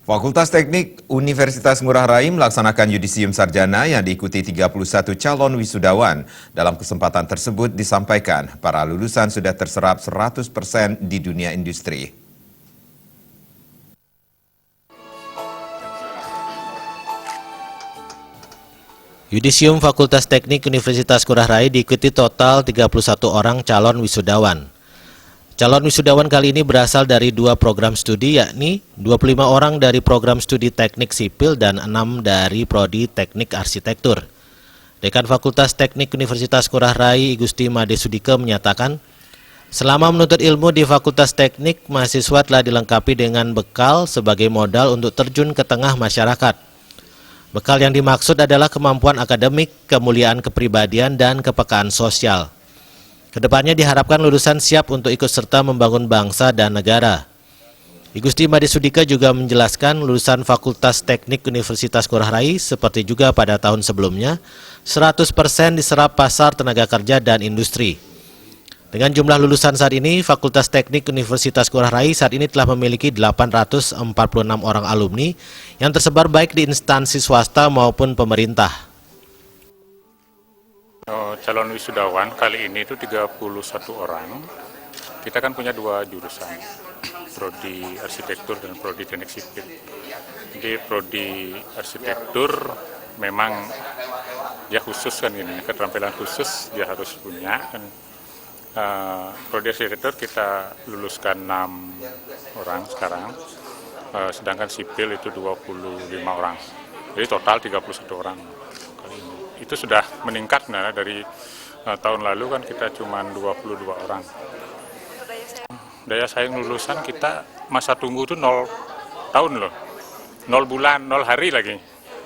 Fakultas Teknik Universitas Ngurah Rai melaksanakan yudisium sarjana yang diikuti 31 calon wisudawan. Dalam kesempatan tersebut disampaikan, para lulusan sudah terserap 100% di dunia industri. Yudisium Fakultas Teknik Universitas Ngurah Rai diikuti total 31 orang calon wisudawan. Calon wisudawan kali ini berasal dari 2 program studi, yakni 25 orang dari program studi teknik sipil dan 6 dari prodi teknik arsitektur. Dekan Fakultas Teknik Universitas Ngurah Rai, Igusti Made Sudike menyatakan, selama menuntut ilmu di Fakultas Teknik, mahasiswa telah dilengkapi dengan bekal sebagai modal untuk terjun ke tengah masyarakat. Bekal yang dimaksud adalah kemampuan akademik, kemuliaan kepribadian, dan kepekaan sosial. Kedepannya diharapkan lulusan siap untuk ikut serta membangun bangsa dan negara. Igusti Made Sudike juga menjelaskan lulusan Fakultas Teknik Universitas Ngurah Rai seperti juga pada tahun sebelumnya 100% diserap pasar tenaga kerja dan industri. Dengan jumlah lulusan saat ini, Fakultas Teknik Universitas Ngurah Rai saat ini telah memiliki 846 orang alumni yang tersebar baik di instansi swasta maupun pemerintah. Calon wisudawan kali ini itu 31 orang. Kita kan punya 2 jurusan, prodi arsitektur dan prodi teknik sipil. Jadi prodi arsitektur memang dia khusus kan ini, keterampilan khusus dia harus punya kan. Prodi arsitektur kita luluskan 6 orang sekarang, sedangkan sipil itu 25 orang. Jadi total 31 orang. Itu sudah meningkat dari tahun lalu kan kita cuma 22 orang. Daya saing lulusan kita masa tunggu itu 0 tahun loh, 0 bulan, 0 hari lagi.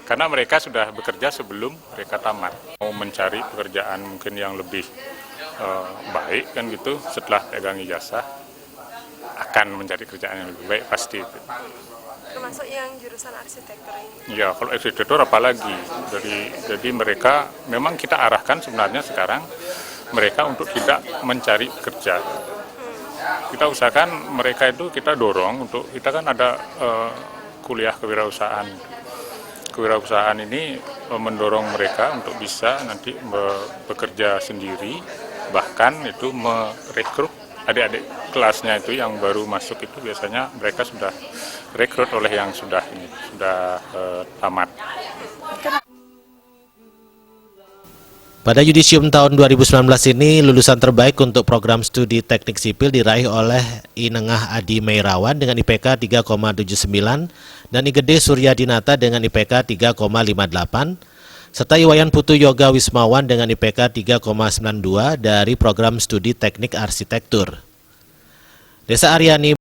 Karena mereka sudah bekerja sebelum mereka tamat. Mau mencari pekerjaan mungkin yang lebih baik kan gitu, setelah pegang ijazah akan mencari kerjaan yang lebih baik pasti. Termasuk yang jurusan arsitektur ini? Ya, kalau arsitektur apalagi. Jadi mereka memang kita arahkan sebenarnya sekarang mereka untuk tidak mencari kerja. Kita usahakan mereka itu kita dorong untuk, kita kan ada kuliah kewirausahaan. Kewirausahaan ini mendorong mereka untuk bisa nanti bekerja sendiri, bahkan itu merekrut adik-adik kelasnya itu yang baru masuk itu biasanya mereka sudah rekrut oleh yang sudah tamat. Pada yudisium tahun 2019 ini, lulusan terbaik untuk program studi teknik sipil diraih oleh Inengah Adi Meirawan dengan IPK 3,79 dan Igede Suryadinata dengan IPK 3,58, serta Iwayan Putu Yoga Wismawan dengan IPK 3,92 dari program studi teknik arsitektur. Desa Aryani